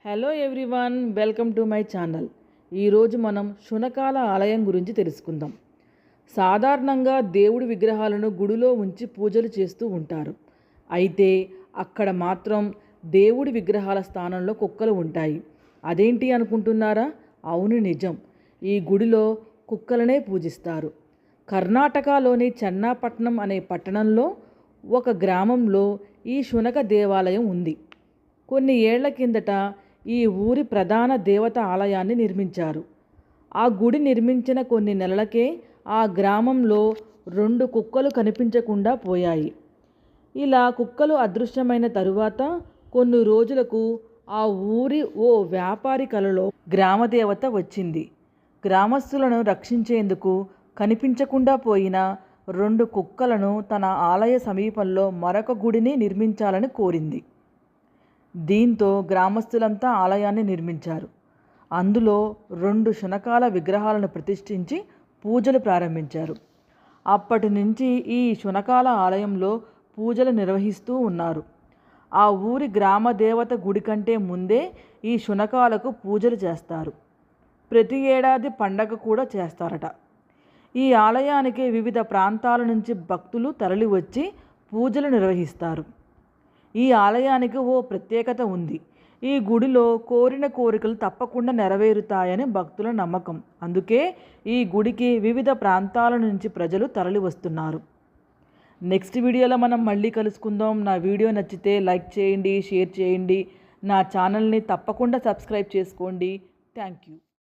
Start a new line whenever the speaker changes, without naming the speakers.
Hello everyone, welcome to my channel. ఈరోజు మనం శునకాల ఆలయం గురించి తెలుసుకుందాం. సాధారణంగా దేవుడి విగ్రహాలను గుడిలో ఉంచి పూజలు చేస్తూ ఉంటారు. అయితే అక్కడ మాత్రం దేవుడి విగ్రహాల స్థానంలో కుక్కలు ఉంటాయి. అదేంటి అనుకుంటున్నారా? అవును, నిజం. ఈ గుడిలో కుక్కలనే పూజిస్తారు. కర్ణాటకలోని చెన్నాపట్నం అనే పట్టణంలో ఒక గ్రామంలో ఈ శునక దేవాలయం ఉంది. కొన్ని ఏళ్ల కిందట ఈ ఊరి ప్రధాన దేవత ఆలయాన్ని నిర్మించారు. ఆ గుడి నిర్మించిన కొన్ని నెలలకే ఆ గ్రామంలో 2 కుక్కలు కనిపించకుండా పోయాయి. ఇలా కుక్కలు అదృశ్యమైన తరువాత కొన్ని రోజులకు ఆ ఊరి ఓ వ్యాపారి కలలో గ్రామదేవత వచ్చింది. గ్రామస్తులను రక్షించేందుకు కనిపించకుండా పోయిన 2 కుక్కలను తన ఆలయ సమీపంలో మరొక గుడిని నిర్మించాలని కోరింది. దీంతో గ్రామస్తులంతా ఆలయాన్ని నిర్మించారు. అందులో 2 శునకాల విగ్రహాలను ప్రతిష్ఠించి పూజలు ప్రారంభించారు. అప్పటి నుంచి ఈ శునకాల ఆలయంలో పూజలు నిర్వహిస్తూ ఉన్నారు. ఆ ఊరి గ్రామ దేవత గుడి కంటే ముందే ఈ శునకాలకు పూజలు చేస్తారు. ప్రతి ఏడాది పండగ కూడా చేస్తారట. ఈ ఆలయానికి వివిధ ప్రాంతాల నుంచి భక్తులు తరలి వచ్చి పూజలు నిర్వహిస్తారు. ఈ ఆలయానికి ఓ ప్రత్యేకత ఉంది. ఈ గుడిలో కోరిన కోరికలు తప్పకుండా నెరవేరుతాయని భక్తుల నమ్మకం. అందుకే ఈ గుడికి వివిధ ప్రాంతాల నుంచి ప్రజలు తరలి వస్తున్నారు. నెక్స్ట్ వీడియోలో మనం మళ్ళీ కలుసుకుందాం. నా వీడియో నచ్చితే లైక్ చేయండి, షేర్ చేయండి. నా ఛానల్ని తప్పకుండా సబ్స్క్రైబ్ చేసుకోండి. Thank you.